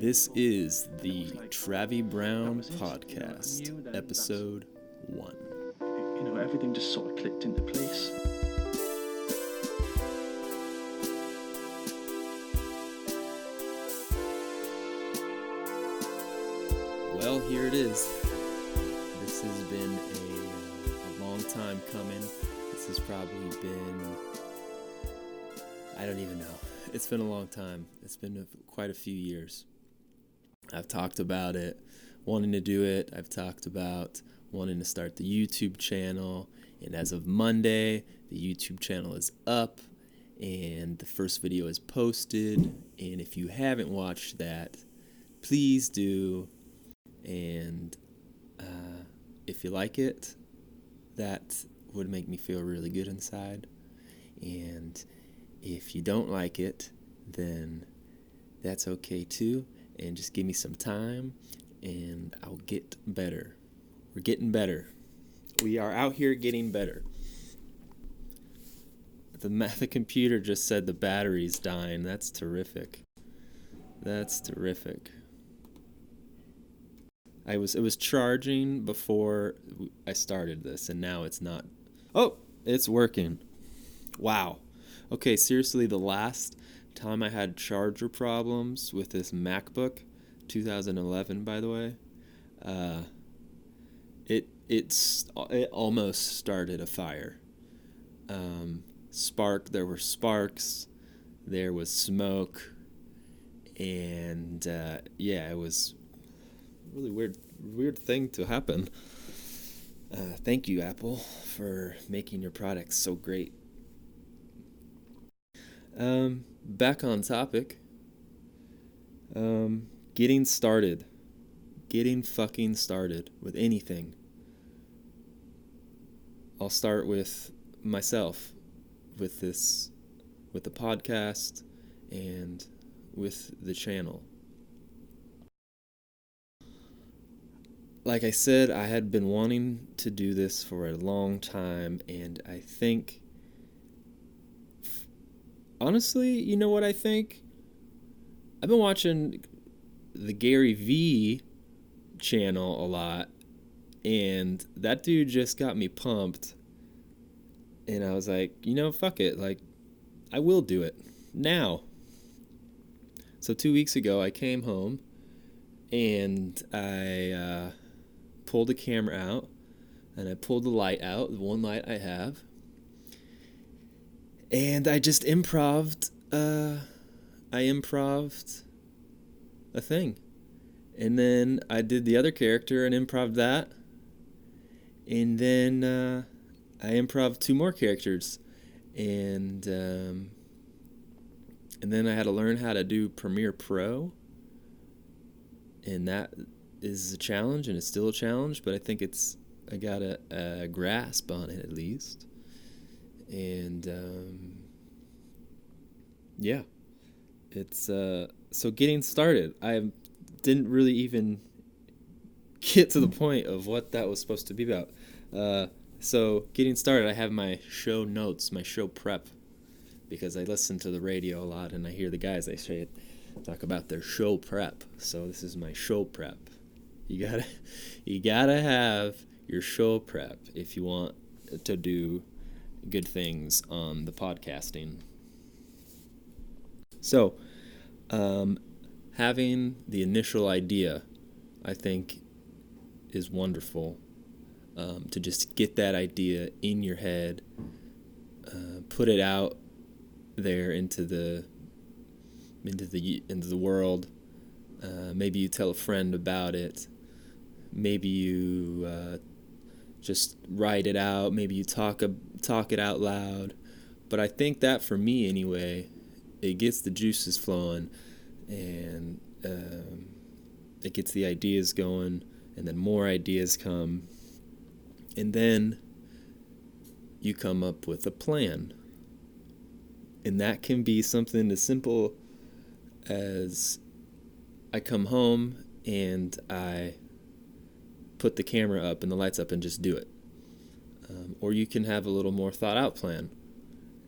This is the Travy Brown Podcast Ep.1. Everything just sort of clicked into place. Well, here it is. This has been a long time coming. This has probably been, I don't even know. It's been a long time. It's been quite a few years. I've talked about it, wanting to do it. I've talked about wanting to start the YouTube channel. And as of Monday, the YouTube channel is up and the first video is posted. And if you haven't watched that, please do. And if you like it, that would make me feel really good inside. And if you don't like it, then that's okay too. And just give me some time and I'll get better. We're getting better. We are out here getting better. The computer just said the battery's dying. That's terrific. That's terrific. It was charging before I started this, and now it's not. Oh, it's working. Wow. Okay, seriously, the last time I had charger problems with this MacBook, 2011, by the way, it almost started a fire. There were sparks, there was smoke, and it was a really weird thing to happen. Thank you, Apple, for making your products so great. Back on topic. Getting fucking started with anything. I'll start with myself, with the podcast, and with the channel. Like I said, I had been wanting to do this for a long time, and I think, honestly, you know what I think? I've been watching the Gary V channel a lot, and that dude just got me pumped, and I was like, fuck it, like, I will do it now. So 2 weeks ago, I came home, and I pulled the camera out, and I pulled the light out, the one light I have, and I just improv'd a thing. And then I did the other character and improv'd that. And then I improv'd two more characters. And then I had to learn how to do Premiere Pro. And that is a challenge, and it's still a challenge, but I think I got a grasp on it at least. And it's so getting started. I didn't really even get to the point of what that was supposed to be about. So getting started, I have my show notes, my show prep, because I listen to the radio a lot and I hear the guys, they talk about their show prep. So this is my show prep. You gotta have your show prep if you want to do good things on the podcasting. So, having the initial idea, I think, is wonderful. To just get that idea in your head, put it out there into the world. Maybe you tell a friend about it. Maybe you just write it out. Maybe you talk it out loud. But I think that, for me anyway, it gets the juices flowing, and it gets the ideas going, and then more ideas come, and then you come up with a plan. And that can be something as simple as I come home and I put the camera up and the lights up and just do it. Or you can have a little more thought out plan.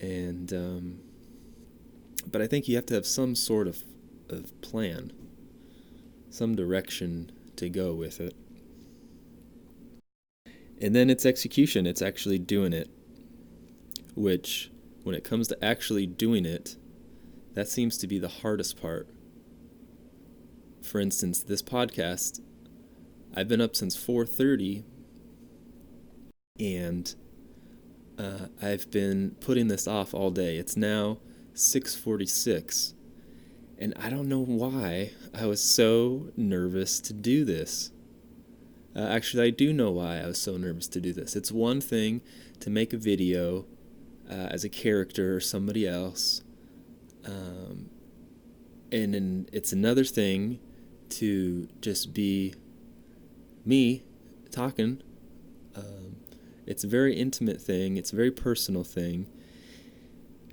And but I think you have to have some sort of plan. some direction to go with it. And then it's execution. It's actually doing it, which, when it comes to actually doing it, that seems to be the hardest part. For instance, this podcast, I've been up since 4:30, and I've been putting this off all day. It's now 6:46, and I don't know why I was so nervous to do this. Actually, I do know why I was so nervous to do this. It's one thing to make a video as a character or somebody else, and then it's another thing to just be me talking. It's a very intimate thing. It's a very personal thing.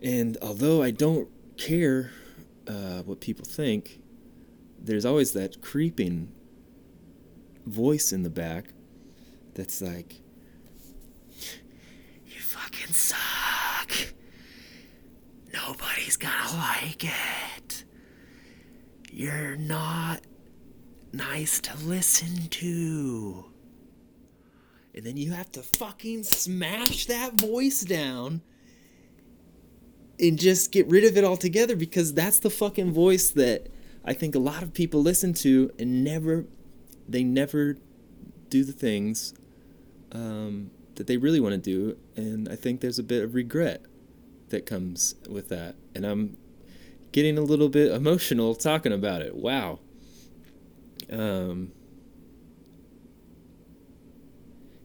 And although I don't care what people think, there's always that creeping voice in the back that's like, you fucking suck. Nobody's gonna like it. You're not nice to listen to. And then you have to fucking smash that voice down and just get rid of it altogether, because that's the fucking voice that I think a lot of people listen to and they never do the things that they really want to do. And I think there's a bit of regret that comes with that. And I'm getting a little bit emotional talking about it. Wow.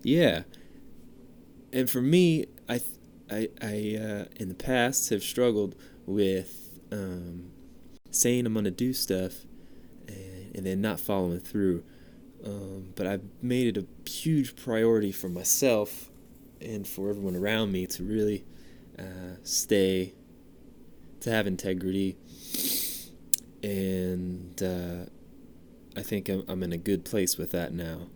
Yeah. And for me, I in the past have struggled with saying I'm going to do stuff and then not following through. But I've made it a huge priority for myself and for everyone around me to really to have integrity. And I think I'm in a good place with that now.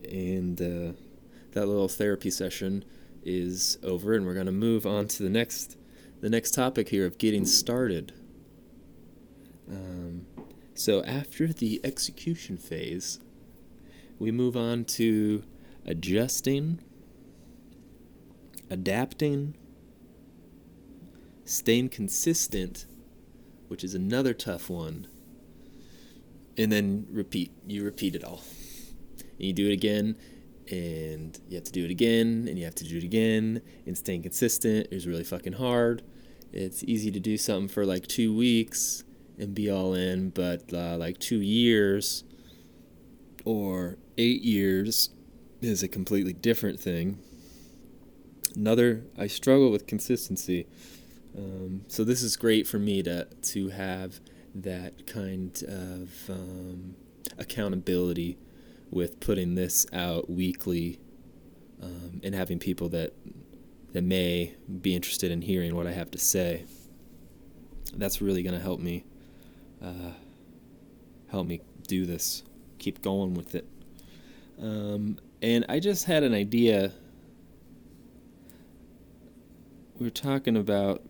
And that little therapy session is over, and we're going to move on to the next topic here of getting started. So after the execution phase, we move on to adjusting, adapting, staying consistent, which is another tough one, and then repeat. You repeat it all. And you do it again, and you have to do it again, and you have to do it again, and staying consistent is really fucking hard. It's easy to do something for like 2 weeks and be all in, but like 2 years or 8 years is a completely different thing. I struggle with consistency. So this is great for me to have that kind of accountability with putting this out weekly, and having people that may be interested in hearing what I have to say. That's really going to help me do this, keep going with it. And I just had an idea. We were talking about,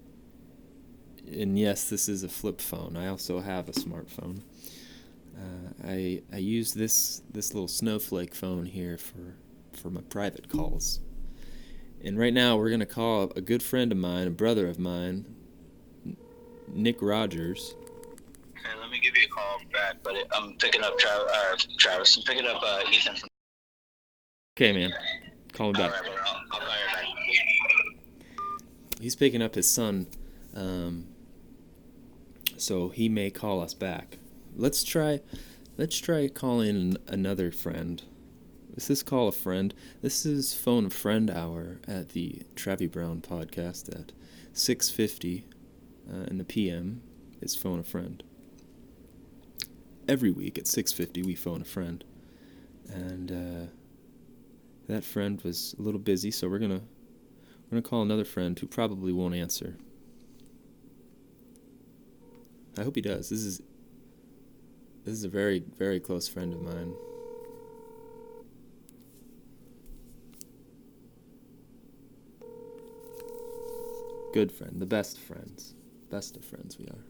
and yes, this is a flip phone. I also have a smartphone. I use this little snowflake phone here for my private calls. And right now we're going to call a good friend of mine, a brother of mine, Nick Rogers. Okay, let me give you a call back, but I'm picking up Travis. I'm picking up Ethan from... Okay, man. Call him back. All right, brother. I'll call you back. He's picking up his son, so he may call us back. Let's try calling another friend. Is this call a friend? This is phone a friend hour at the Travy Brown Podcast at 6:50 in the PM. Is phone a friend. Every week at 6:50 we phone a friend, and that friend was a little busy, so we're gonna call another friend who probably won't answer. I hope he does. This is a very, very close friend of mine. Good friend, the best of friends we are.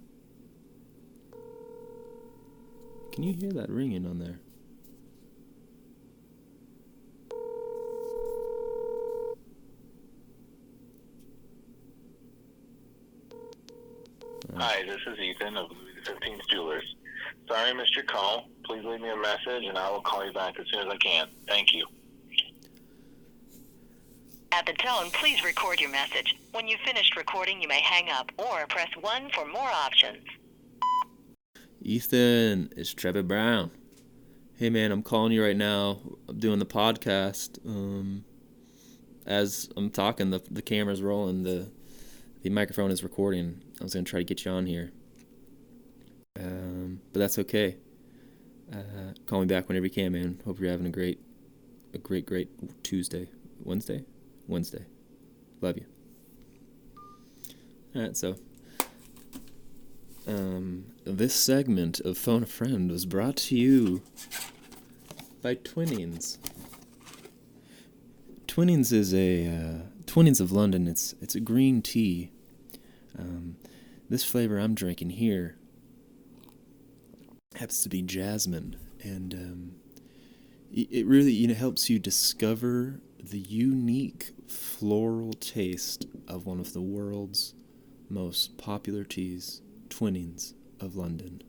Can you hear that ringing on there? Hi, this is Ethan of Louis XV Jewelers. Sorry I missed your call. Please leave me a message and I will call you back as soon as I can. Thank you. At the tone, please record your message. When you've finished recording, you may hang up or press 1 for more options. Ethan, it's Travy Brown. Hey man, I'm calling you right now. I'm doing the podcast. As I'm talking, the camera's rolling, the microphone is recording. I was gonna try to get you on here, but that's okay. Call me back whenever you can, man. Hope you're having a great Tuesday, Wednesday. Love you. All right, so this segment of Phone a Friend was brought to you by Twinings. Twinings is Twinings of London. It's a green tea. This flavor I'm drinking here happens to be jasmine, and it really helps you discover the unique floral taste of one of the world's most popular teas, Twinings of London.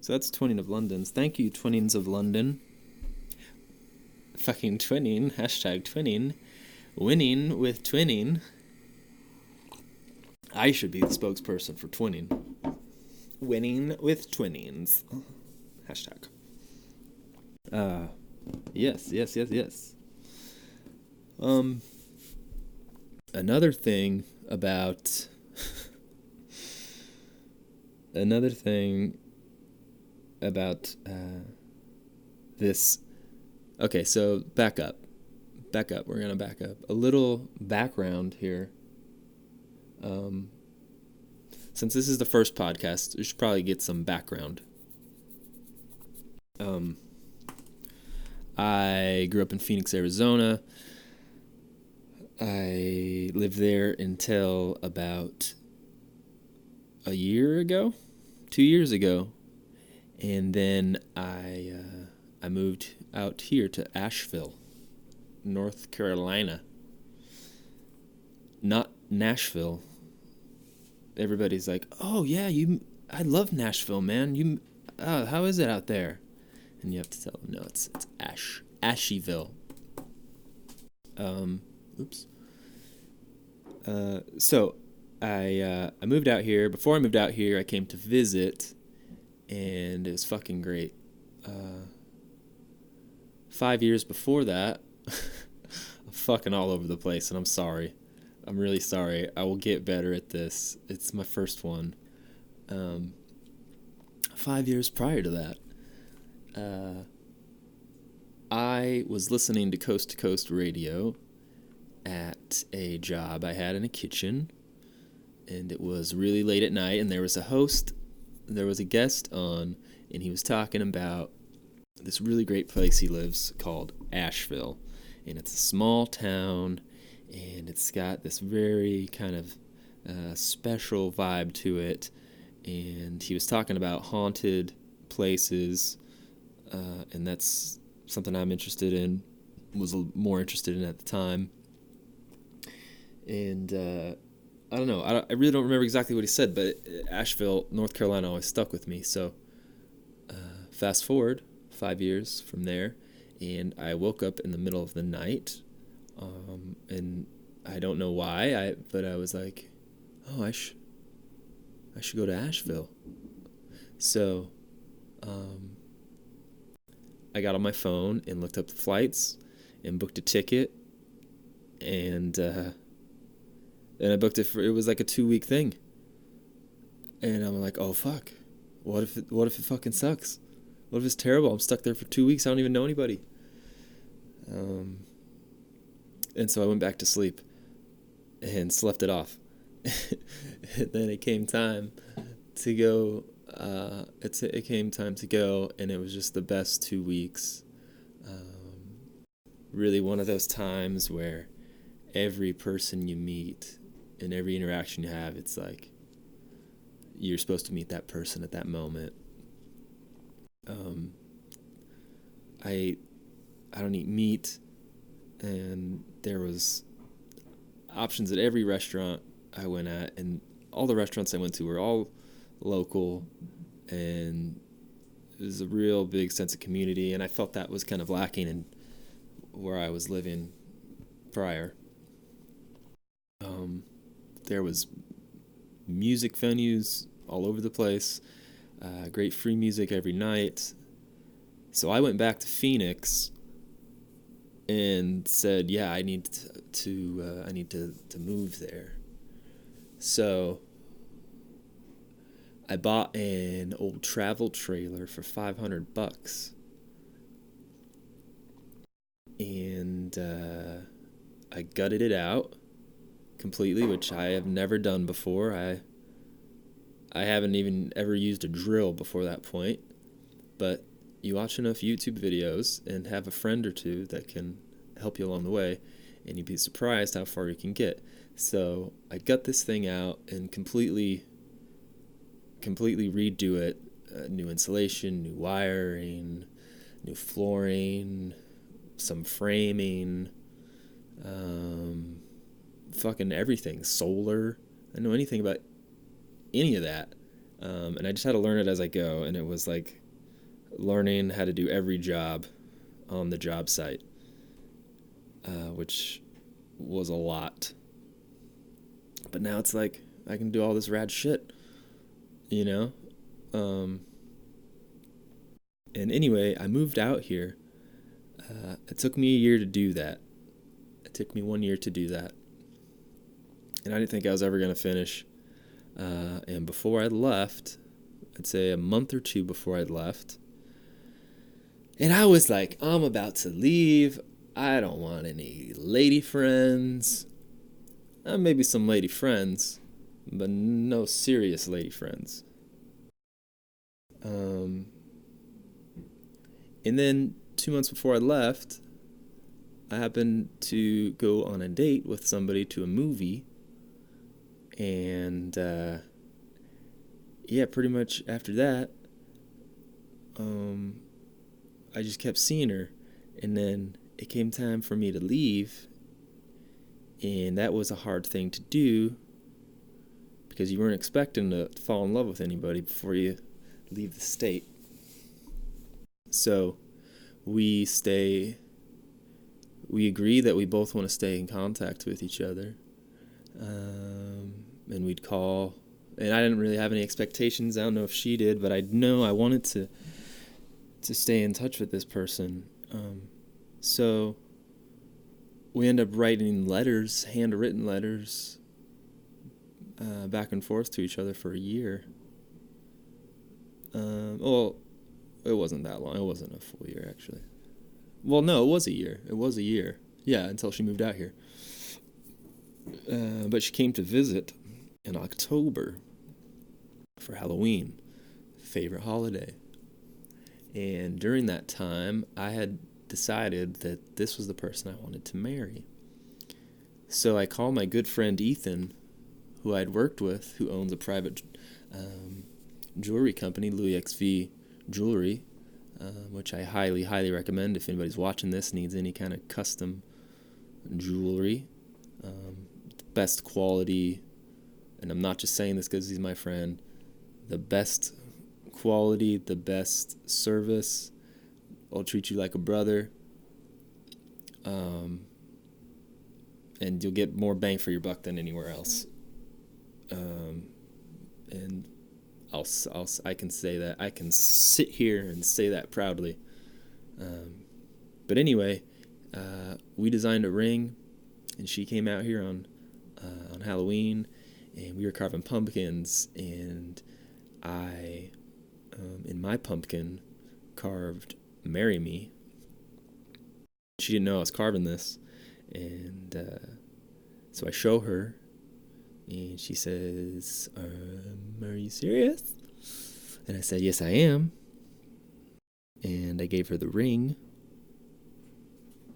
So that's Twinning of London's. Thank you, Twinings of London. Fucking twinning, #twinning, winning with twinning. I should be the spokesperson for twinning. Winning with twinnings. Hashtag. Yes. Another thing about this. Okay, so back up. We're gonna back up. A little background here. Since this is the first podcast, we should probably get some background. I grew up in Phoenix, Arizona. I lived there until about 2 years ago, and then I moved out here to Asheville, North Carolina. Not Nashville. Everybody's like, "Oh yeah, I love Nashville, man. How is it out there?" And you have to tell them, "No, it's Asheville." Oops. So I moved out here. Before I moved out here, I came to visit, and it was fucking great. 5 years before that, I'm fucking all over the place, and I'm sorry. I'm really sorry. I will get better at this. It's my first one. 5 years prior to that, I was listening to Coast radio at a job I had in a kitchen, and it was really late at night, and there was a guest on, and he was talking about this really great place he lives called Asheville, and it's a small town, and it's got this very kind of special vibe to it, and he was talking about haunted places, and that's something I'm interested in, was more interested in at the time, and I don't know, I really don't remember exactly what he said, but Asheville, North Carolina always stuck with me, so fast forward 5 years from there, and I woke up in the middle of the night, and I don't know why, but I was like, oh, I should go to Asheville. So I got on my phone and looked up the flights and booked a ticket, and I booked it it was like a 2-week thing, and I'm like, oh fuck, what if it fucking sucks? What if it's terrible? I'm stuck there for 2 weeks. I don't even know anybody. And so I went back to sleep and slept it off. And then it came time to go. It came time to go, and it was just the best 2 weeks. Really one of those times where every person you meet and every interaction you have, it's like you're supposed to meet that person at that moment. I don't eat meat, and there was options at every restaurant I went at, and all the restaurants I went to were all local, and it was a real big sense of community, and I felt that was kind of lacking in where I was living prior. There was music venues all over the place, great free music every night. So I went back to Phoenix and said, "Yeah, I need to move there." So I bought an old travel trailer for $500, and I gutted it out completely, which I have never done before. I haven't even ever used a drill before that point, but you watch enough YouTube videos and have a friend or two that can help you along the way, and you'd be surprised how far you can get. So I gut this thing out and completely redo it. New insulation, new wiring, new flooring, some framing, fucking everything, solar. I didn't know anything about any of that, and I just had to learn it as I go, and it was like learning how to do every job on the job site, which was a lot. But now it's like I can do all this rad shit, you know? And anyway, I moved out here. It took me a year to do that. It took me 1 year to do that. And I didn't think I was ever going to finish. And before I left, I'd say a month or two before I'd left, and I was like, I'm about to leave. I don't want any lady friends. Maybe some lady friends, but no serious lady friends. And then 2 months before I left, I happened to go on a date with somebody to a movie. And, pretty much after that, I just kept seeing her, and then it came time for me to leave, and that was a hard thing to do because you weren't expecting to fall in love with anybody before you leave the state. So we agree that we both want to stay in contact with each other, and we'd call, and I didn't really have any expectations. I don't know if she did, but I know I wanted to stay in touch with this person. So we end up writing letters, handwritten letters, back and forth to each other for a year. Well, it wasn't that long. It wasn't a full year, actually. Well, no, it was a year. It was a year. Yeah, until she moved out here. But she came to visit in October for Halloween, favorite holiday. And during that time, I had decided that this was the person I wanted to marry. So I called my good friend Ethan, who I'd worked with, who owns a private jewelry company, Louis XV Jewelry, which I highly, highly recommend if anybody's watching this, needs any kind of custom jewelry. Best quality, and I'm not just saying this because he's my friend, the best quality, the best service. I'll treat you like a brother, and you'll get more bang for your buck than anywhere else. And I can say that. I can sit here and say that proudly. But anyway, we designed a ring, and she came out here on Halloween, and we were carving pumpkins, and I, in my pumpkin, carved "Marry Me." She didn't know I was carving this, and so I show her, and she says, "Are you serious?" And I said, "Yes, I am." And I gave her the ring,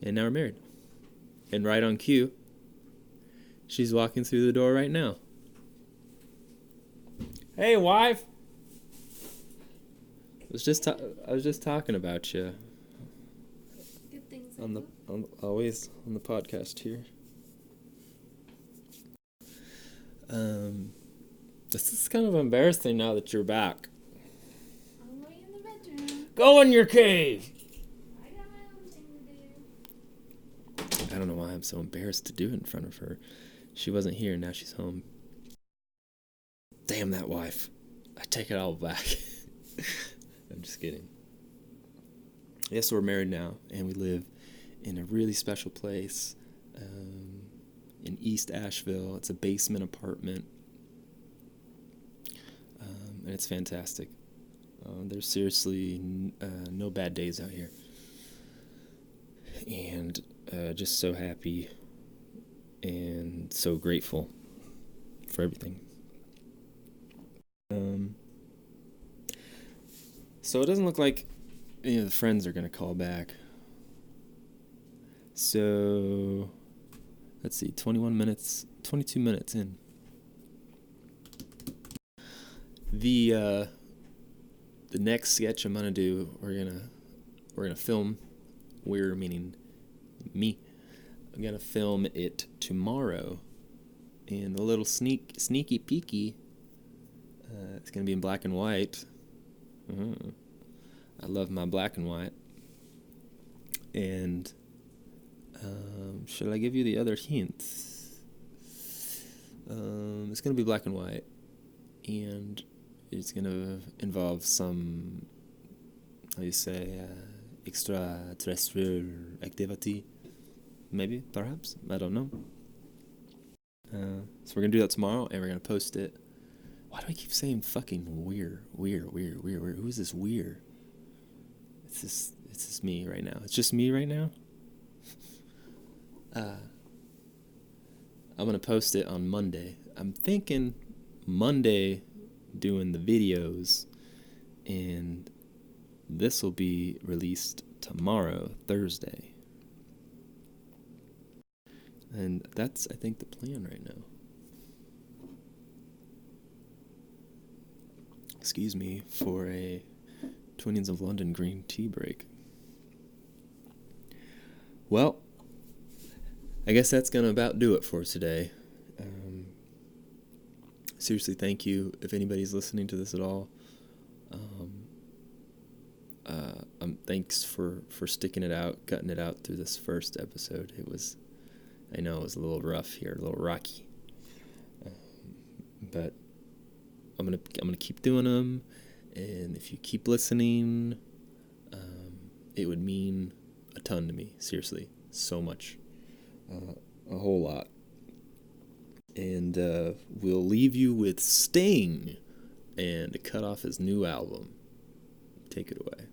and now we're married. And right on cue, she's walking through the door right now. Hey, wife. I was just talking about you Good things. always on the podcast here. This is kind of embarrassing now that you're back. I'm going in the bedroom. Go in your cave. I got my own thing to do. I don't know why I'm so embarrassed to do it in front of her. She wasn't here, now she's home. Damn that wife. I take it all back. I'm just kidding. Yes, we're married now, and we live in a really special place in East Asheville. It's a basement apartment, and it's fantastic. There's seriously no bad days out here. And just so happy and so grateful for everything. So it doesn't look like any of the friends are going to call back. So, let's see, 22 minutes in. The next sketch I'm going to do, we're going to film, we're meaning me. I'm going to film it tomorrow. And a little sneaky peeky, it's going to be in black and white. I love my black and white. And should I give you the other hints? It's going to be black and white. And it's going to involve some, how you say, extraterrestrial activity. Maybe, perhaps. I don't know. So we're going to do that tomorrow, and we're going to post it. Why do I keep saying fucking weird? Who's this weird? It's just me right now. It's just me right now? I'm going to post it on Monday. I'm thinking Monday doing the videos, and this will be released tomorrow, Thursday. And that's, I think, the plan right now. Excuse me for a Twinings of London green tea break. Well, I guess that's going to about do it for today. Seriously, thank you if anybody's listening to this at all. Thanks for sticking it out, cutting it out through this first episode. I know it was a little rough here, a little rocky. But I'm gonna keep doing them, and if you keep listening, it would mean a ton to me. Seriously, so much, a whole lot. And we'll leave you with Sting and Cut Off his new album. Take it away.